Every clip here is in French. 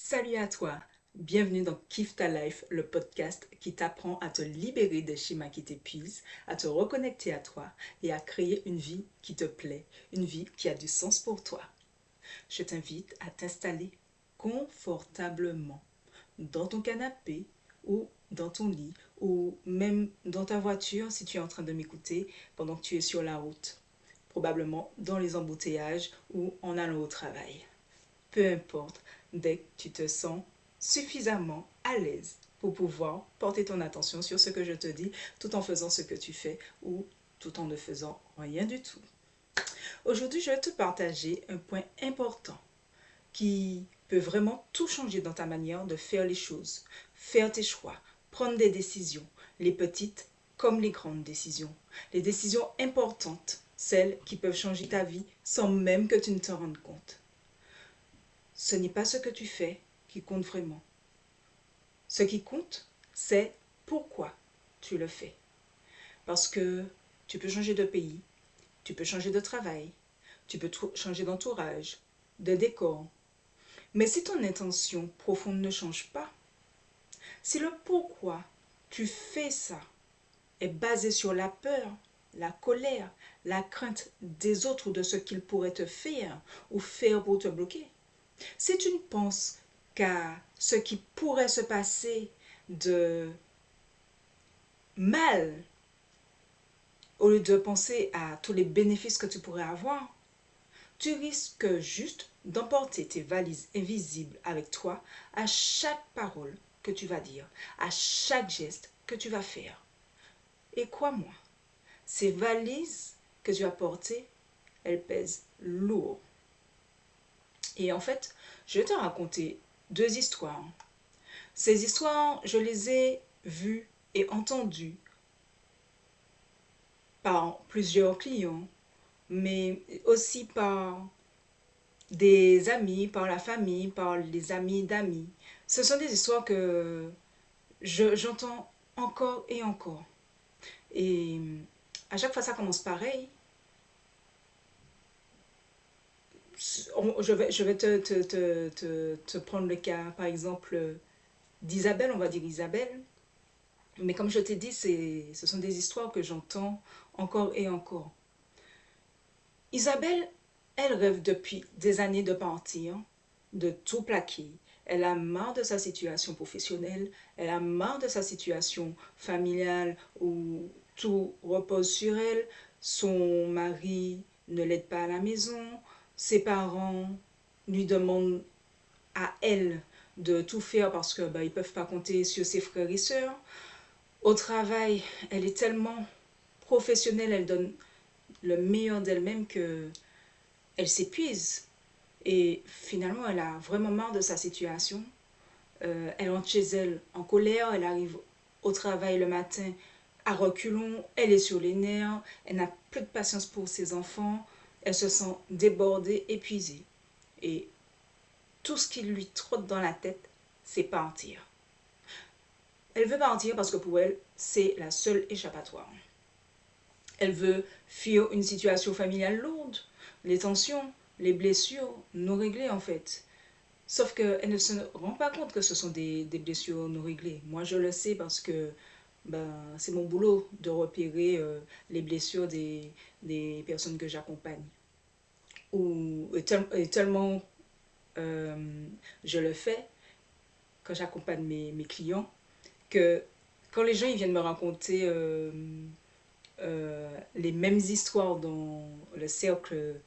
Salut à toi, bienvenue dans Kiffe ta life, le podcast qui t'apprend à te libérer des schémas qui t'épuisent, à te reconnecter à toi et à créer une vie qui te plaît, une vie qui a du sens pour toi. Je t'invite à t'installer confortablement dans ton canapé ou dans ton lit ou même dans ta voiture si tu es en train de m'écouter pendant que tu es sur la route, probablement dans les embouteillages ou en allant au travail. Peu importe, dès que tu te sens suffisamment à l'aise pour pouvoir porter ton attention sur ce que je te dis tout en faisant ce que tu fais ou tout en ne faisant rien du tout. Aujourd'hui, je vais te partager un point important qui peut vraiment tout changer dans ta manière de faire les choses, faire tes choix, prendre des décisions, les petites comme les grandes décisions, les décisions importantes, celles qui peuvent changer ta vie sans même que tu ne te rendes compte. Ce n'est pas ce que tu fais qui compte vraiment. Ce qui compte, c'est pourquoi tu le fais. Parce que tu peux changer de pays, tu peux changer de travail, tu peux changer d'entourage, de décor. Mais si ton intention profonde ne change pas, si le pourquoi tu fais ça est basé sur la peur, la colère, la crainte des autres ou de ce qu'ils pourraient te faire ou faire pour te bloquer, si tu ne penses qu'à ce qui pourrait se passer de mal, au lieu de penser à tous les bénéfices que tu pourrais avoir, tu risques juste d'emporter tes valises invisibles avec toi à chaque parole que tu vas dire, à chaque geste que tu vas faire. Et crois-moi, ces valises que tu as portées, elles pèsent lourd. Et en fait, je vais te raconter deux histoires. Ces histoires, je les ai vues et entendues par plusieurs clients, mais aussi par des amis, par la famille, par les amis d'amis. Ce sont des histoires que j'entends encore et encore. Et à chaque fois, ça commence pareil. Je vais te prendre le cas, par exemple, d'Isabelle, on va dire Isabelle. Mais comme je t'ai dit, ce sont des histoires que j'entends encore et encore. Isabelle, elle rêve depuis des années de partir, de tout plaquer. Elle a marre de sa situation professionnelle, elle a marre de sa situation familiale où tout repose sur elle. Son mari ne l'aide pas à la maison, ses parents lui demandent à elle de tout faire parce que ils peuvent pas compter sur ses frères et sœurs. Au travail, elle est tellement professionnelle, elle donne le meilleur d'elle-même que elle s'épuise. Et finalement, elle a vraiment marre de sa situation. Elle rentre chez elle en colère, elle arrive au travail le matin à reculons, elle est sur les nerfs, elle n'a plus de patience pour ses enfants, elle se sent débordée, épuisée. Et tout ce qui lui trotte dans la tête, c'est partir. Elle veut partir parce que pour elle, c'est la seule échappatoire. Elle veut fuir une situation familiale lourde, les tensions, les blessures non réglées en fait. Sauf qu'elle ne se rend pas compte que ce sont des blessures non réglées. Moi, je le sais parce que c'est mon boulot de repérer les blessures des personnes que j'accompagne. Et tellement je le fais quand j'accompagne mes clients que quand les gens ils viennent me raconter les mêmes histoires dans le cercle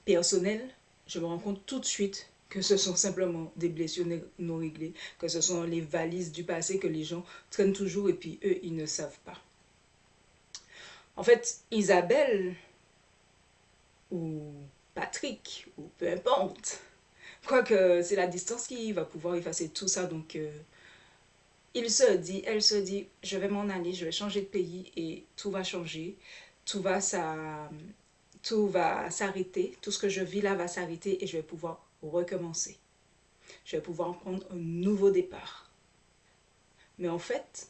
personnel, je me rends compte tout de suite que ce sont simplement des blessures non réglées, que ce sont les valises du passé que les gens traînent toujours et puis eux, ils ne savent pas. En fait, Isabelle ou Patrick, ou peu importe, quoique c'est la distance qui va pouvoir effacer tout ça, donc elle se dit, je vais m'en aller, je vais changer de pays et tout va changer, tout va, ça, tout va s'arrêter, tout ce que je vis là va s'arrêter et je vais pouvoir recommencer. Je vais pouvoir prendre un nouveau départ. Mais en fait,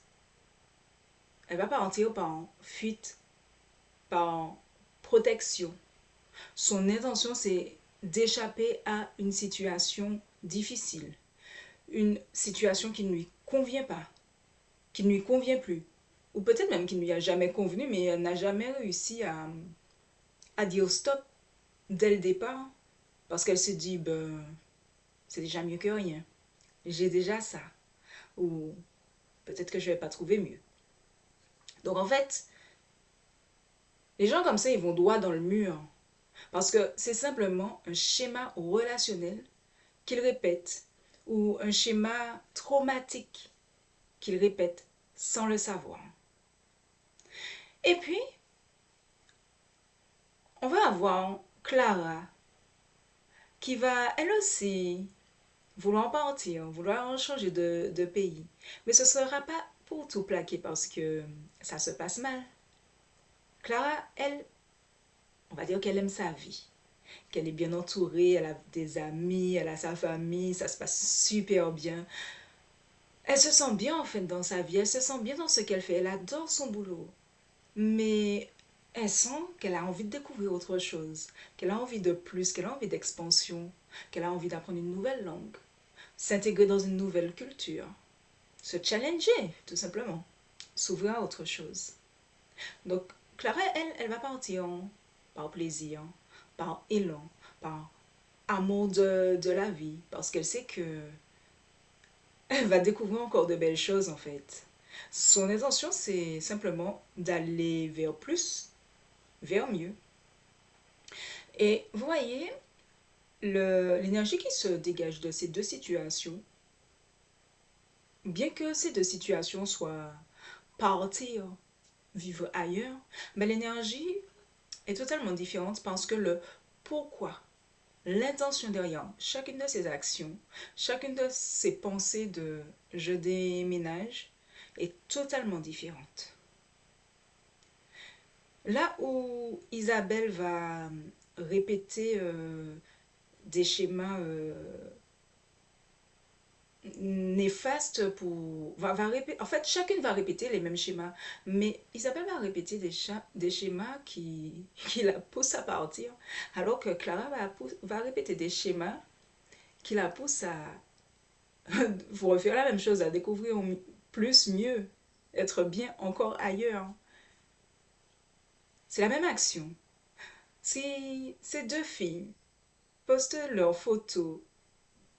elle va partir par fuite, par protection. Son intention, c'est d'échapper à une situation difficile, une situation qui ne lui convient pas, qui ne lui convient plus, ou peut-être même qui ne lui a jamais convenu, mais elle n'a jamais réussi à dire stop dès le départ, parce qu'elle se dit, ben, c'est déjà mieux que rien, j'ai déjà ça, ou peut-être que je ne vais pas trouver mieux. Donc en fait, les gens comme ça, ils vont droit dans le mur, parce que c'est simplement un schéma relationnel qu'ils répètent, ou un schéma traumatique qu'ils répètent sans le savoir. Et puis, on va avoir Clara qui va, elle aussi, vouloir partir, vouloir changer de pays. Mais ce ne sera pas pour tout plaquer parce que ça se passe mal. Clara, elle, on va dire qu'elle aime sa vie, qu'elle est bien entourée, elle a des amis, elle a sa famille, ça se passe super bien. Elle se sent bien en fait dans sa vie, elle se sent bien dans ce qu'elle fait, elle adore son boulot. Mais elle sent qu'elle a envie de découvrir autre chose, qu'elle a envie de plus, qu'elle a envie d'expansion, qu'elle a envie d'apprendre une nouvelle langue, s'intégrer dans une nouvelle culture, se challenger tout simplement, s'ouvrir à autre chose. Donc Clara, elle va partir par plaisir, par élan, par amour de la vie, parce qu'elle sait que elle va découvrir encore de belles choses en fait. Son intention, c'est simplement d'aller vers plus, vers mieux. Et vous voyez, l'énergie qui se dégage de ces deux situations, bien que ces deux situations soient partir, vivre ailleurs, mais l'énergie est totalement différente parce que le pourquoi, l'intention derrière chacune de ces actions, chacune de ces pensées de je déménage est totalement différente. Là où Isabelle va répéter des schémas néfastes pour... en fait, chacune va répéter les mêmes schémas, mais Isabelle va répéter des schémas qui la poussent à partir, alors que Clara va répéter des schémas qui la poussent à refaire la même chose, à découvrir plus, mieux, être bien encore ailleurs. C'est la même action. Si ces deux filles postent leurs photos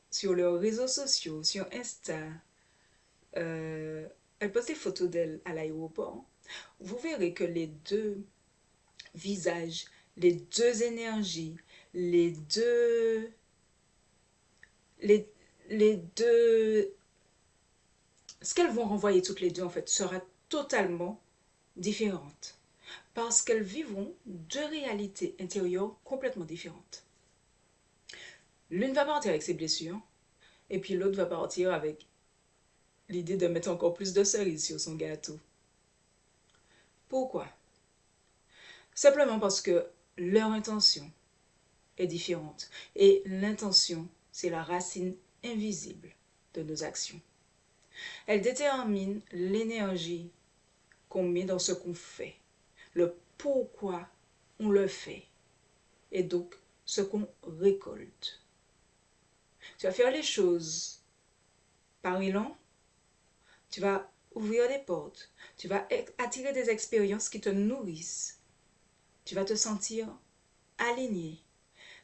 sur leurs réseaux sociaux, sur Insta, elles postent des photos d'elles à l'aéroport, vous verrez que les deux visages, les deux énergies, les deux... Les deux... Ce qu'elles vont renvoyer toutes les deux, en fait, sera totalement différente. Parce qu'elles vivront deux réalités intérieures complètement différentes. L'une va partir avec ses blessures, et puis l'autre va partir avec l'idée de mettre encore plus de cerises sur son gâteau. Pourquoi? Simplement parce que leur intention est différente. Et l'intention, c'est la racine invisible de nos actions. Elle détermine l'énergie qu'on met dans ce qu'on fait, le pourquoi on le fait, et donc ce qu'on récolte. Tu vas faire les choses par élan, tu vas ouvrir des portes, tu vas attirer des expériences qui te nourrissent, tu vas te sentir aligné,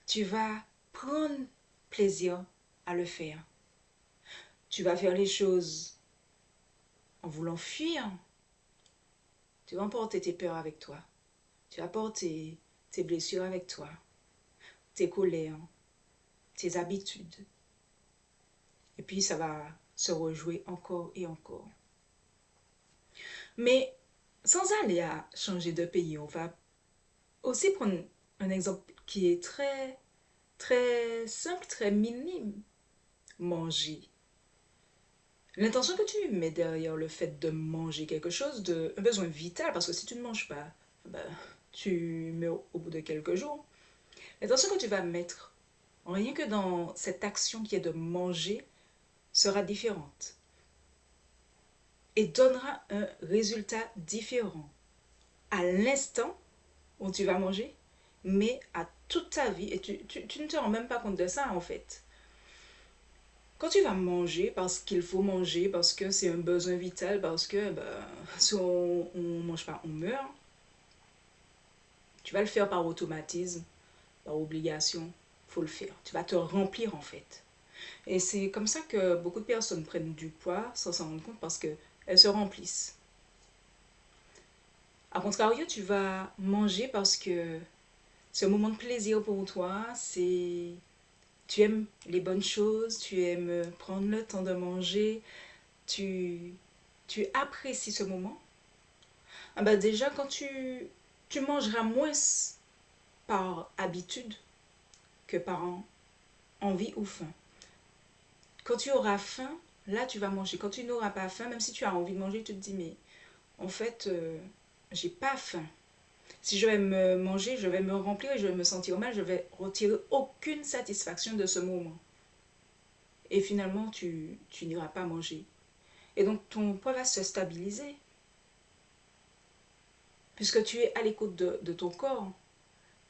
tu vas prendre plaisir à le faire. Tu vas faire les choses en voulant fuir, tu vas emporter tes peurs avec toi, tu vas porter tes blessures avec toi, tes colères, tes habitudes. Et puis ça va se rejouer encore et encore. Mais sans aller à changer de pays, on va aussi prendre un exemple qui est très, très simple, très minime. Manger. L'intention que tu mets derrière le fait de manger quelque chose, un besoin vital, parce que si tu ne manges pas, ben, tu meurs au bout de quelques jours. L'intention que tu vas mettre, rien que dans cette action qui est de manger, sera différente et donnera un résultat différent à l'instant où tu vas manger, mais à toute ta vie. Et tu ne te rends même pas compte de ça en fait. Quand tu vas manger parce qu'il faut manger, parce que c'est un besoin vital, parce que si on ne mange pas, on meurt, tu vas le faire par automatisme, par obligation, faut le faire. Tu vas te remplir en fait. Et c'est comme ça que beaucoup de personnes prennent du poids sans s'en rendre compte parce qu'elles se remplissent. A contrario, tu vas manger parce que c'est un moment de plaisir pour toi, tu aimes les bonnes choses, tu aimes prendre le temps de manger, tu, tu apprécies ce moment. Ah bah déjà, quand tu mangeras moins par habitude que par envie ou faim. Quand tu auras faim, là tu vas manger. Quand tu n'auras pas faim, même si tu as envie de manger, tu te dis mais en fait, j'ai pas faim. Si je vais me manger, je vais me remplir et je vais me sentir mal, je vais retirer aucune satisfaction de ce moment. Et finalement, tu n'iras pas manger. Et donc ton poids va se stabiliser puisque tu es à l'écoute de ton corps.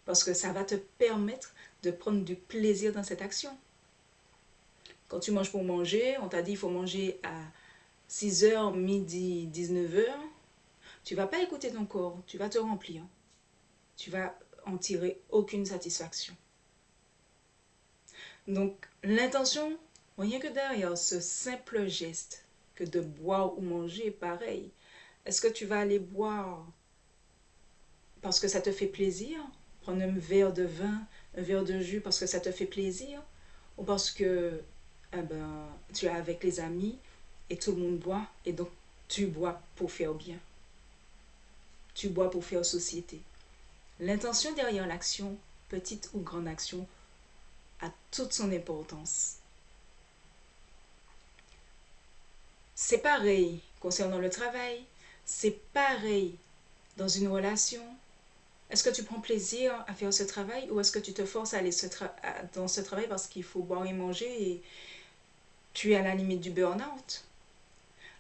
Parce que ça va te permettre de prendre du plaisir dans cette action. Quand tu manges pour manger, on t'a dit qu'il faut manger à 6h, midi, 19h. Tu ne vas pas écouter ton corps, tu vas te remplir. Tu vas en tirer aucune satisfaction. Donc l'intention, rien que derrière ce simple geste que de boire ou manger, pareil. Est-ce que tu vas aller boire parce que ça te fait plaisir? Prendre un verre de vin, un verre de jus parce que ça te fait plaisir? Ou parce que tu es avec les amis et tout le monde boit et donc tu bois pour faire bien. Tu bois pour faire société. L'intention derrière l'action, petite ou grande action, a toute son importance. C'est pareil concernant le travail, c'est pareil dans une relation. Est-ce que tu prends plaisir à faire ce travail ou est-ce que tu te forces à aller dans ce travail parce qu'il faut boire et manger et tu es à la limite du burn-out?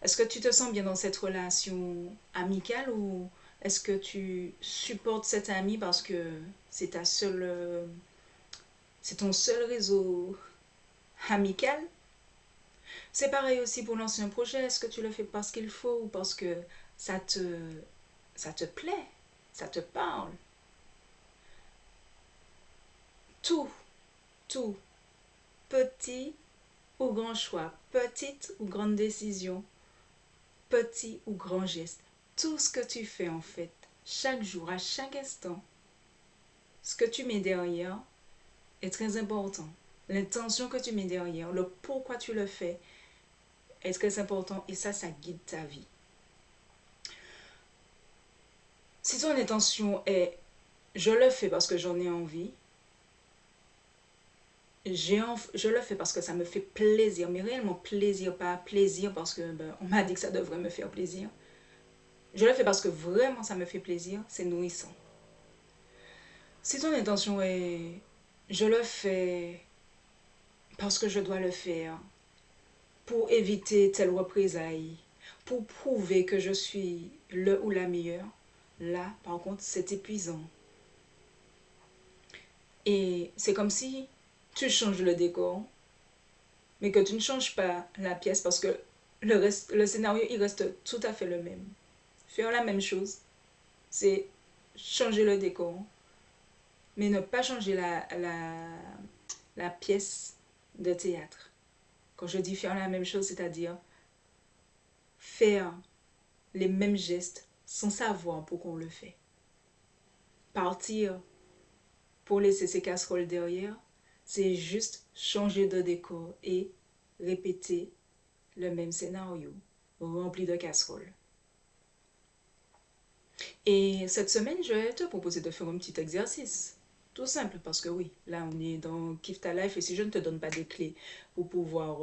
Est-ce que tu te sens bien dans cette relation amicale ou est-ce que tu supportes cet ami parce que c'est c'est ton seul réseau amical? C'est pareil aussi pour lancer un projet. Est-ce que tu le fais parce qu'il faut ou parce que ça te, ça te plaît, ça te parle? Tout, tout, petit ou grand choix, petite ou grande décision, petit ou grand geste, tout ce que tu fais en fait, chaque jour, à chaque instant, ce que tu mets derrière est très important. L'intention que tu mets derrière, le pourquoi tu le fais est très important et ça guide ta vie. Si ton intention est je le fais parce que j'en ai envie, je le fais parce que ça me fait plaisir, mais réellement plaisir, pas plaisir parce que on m'a dit que ça devrait me faire plaisir. Je le fais parce que vraiment ça me fait plaisir, c'est nourrissant. Si ton intention est je le fais parce que je dois le faire, pour éviter telle représailles, pour prouver que je suis le ou la meilleure, là par contre c'est épuisant. Et c'est comme si tu changes le décor, mais que tu ne changes pas la pièce parce que le scénario il reste tout à fait le même. Faire la même chose, c'est changer le décor, mais ne pas changer la pièce de théâtre. Quand je dis faire la même chose, c'est-à-dire faire les mêmes gestes sans savoir pourquoi on le fait. Partir pour laisser ses casseroles derrière, c'est juste changer de décor et répéter le même scénario rempli de casseroles. Et cette semaine, je vais te proposer de faire un petit exercice. Tout simple, parce que oui, là on est dans Kiffe ta life et si je ne te donne pas des clés pour pouvoir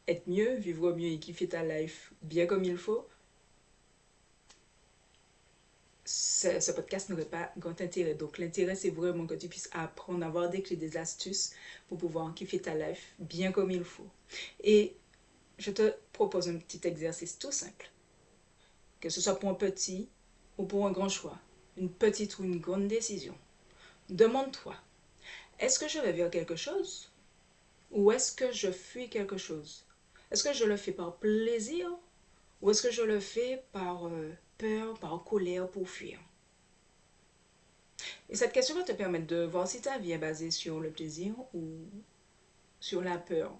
être mieux, vivre mieux et kiffer ta life bien comme il faut, ce podcast n'aurait pas grand intérêt. Donc l'intérêt, c'est vraiment que tu puisses apprendre, avoir des clés, des astuces pour pouvoir kiffer ta life bien comme il faut. Et je te propose un petit exercice tout simple. Que ce soit pour un petit ou pour un grand choix, une petite ou une grande décision. Demande-toi, est-ce que je vais vers quelque chose Ou est-ce que je fuis quelque chose? Est-ce que je le fais par plaisir ou est-ce que je le fais par peur, par colère pour fuir? Et cette question va te permettre de voir si ta vie est basée sur le plaisir ou sur la peur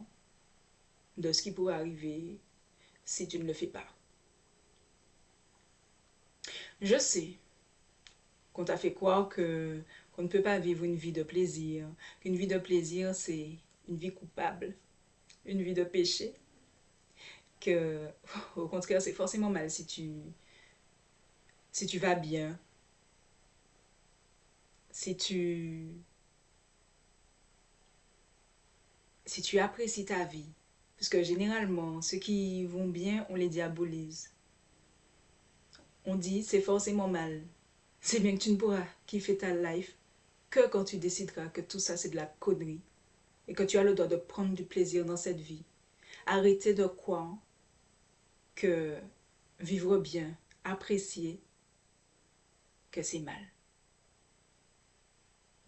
de ce qui pourrait arriver si tu ne le fais pas. Je sais qu'on t'a fait croire que qu'on ne peut pas vivre une vie de plaisir, qu'une vie de plaisir c'est une vie coupable, une vie de péché, que au contraire c'est forcément mal si tu vas bien, si tu si tu apprécies ta vie. Parce que généralement, ceux qui vont bien, on les diabolise. On dit c'est forcément mal. C'est bien que tu ne pourras kiffer ta life que quand tu décideras que tout ça c'est de la connerie et que tu as le droit de prendre du plaisir dans cette vie. Arrêtez de croire que vivre bien, apprécier, que c'est mal.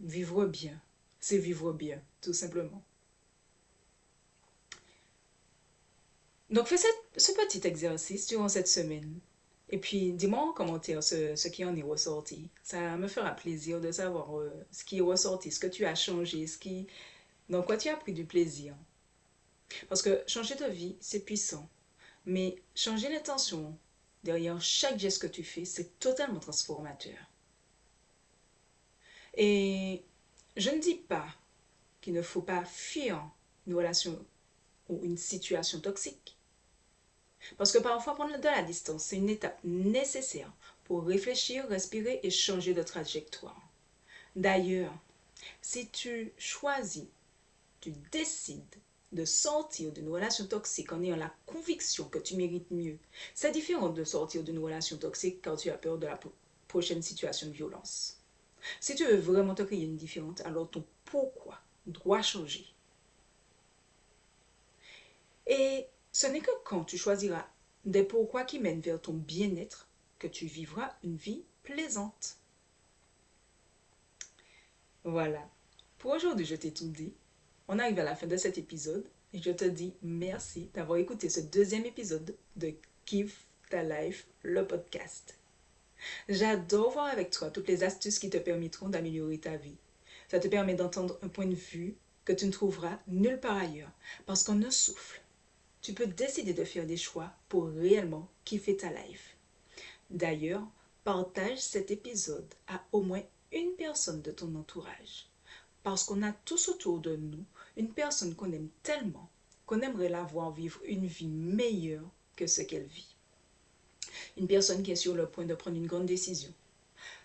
Vivre bien, c'est vivre bien, tout simplement. Donc fais ce petit exercice durant cette semaine. Et puis dis-moi en commentaire ce qui en est ressorti. Ça me fera plaisir de savoir ce qui est ressorti, ce que tu as changé, dans quoi tu as pris du plaisir. Parce que changer de vie, c'est puissant. Mais changer l'intention derrière chaque geste que tu fais, c'est totalement transformateur. Et je ne dis pas qu'il ne faut pas fuir une relation ou une situation toxique. Parce que parfois, prendre de la distance, c'est une étape nécessaire pour réfléchir, respirer et changer de trajectoire. D'ailleurs, si tu choisis, tu décides de sortir d'une relation toxique en ayant la conviction que tu mérites mieux, c'est différent de sortir d'une relation toxique quand tu as peur de la prochaine situation de violence. Si tu veux vraiment te créer une différence, alors ton pourquoi doit changer. Et ce n'est que quand tu choisiras des pourquoi qui mènent vers ton bien-être que tu vivras une vie plaisante. Voilà. Pour aujourd'hui, je t'ai tout dit. On arrive à la fin de cet épisode et je te dis merci d'avoir écouté ce deuxième épisode de Kiffe ta life, le podcast. J'adore voir avec toi toutes les astuces qui te permettront d'améliorer ta vie. Ça te permet d'entendre un point de vue que tu ne trouveras nulle part ailleurs parce qu'on ne souffle. Tu peux décider de faire des choix pour réellement kiffer ta life. D'ailleurs, partage cet épisode à au moins une personne de ton entourage. Parce qu'on a tous autour de nous une personne qu'on aime tellement qu'on aimerait la voir vivre une vie meilleure que ce qu'elle vit. Une personne qui est sur le point de prendre une grande décision.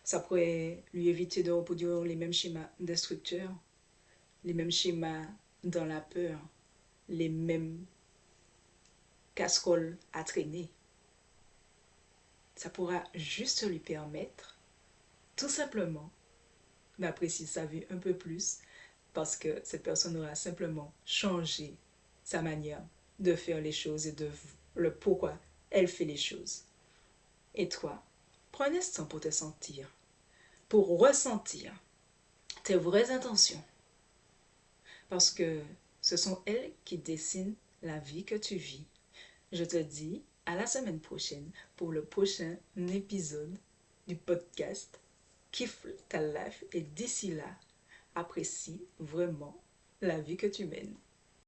Ça pourrait lui éviter de reproduire les mêmes schémas destructeurs, les mêmes schémas dans la peur, les mêmes casseroles à traîner. Ça pourra juste lui permettre, tout simplement, d'apprécier sa vie un peu plus parce que cette personne aura simplement changé sa manière de faire les choses et de le pourquoi elle fait les choses. Et toi, prends un instant pour te sentir, pour ressentir tes vraies intentions. Parce que ce sont elles qui dessinent la vie que tu vis. Je te dis à la semaine prochaine pour le prochain épisode du podcast Kiffe ta life et d'ici là, apprécie vraiment la vie que tu mènes.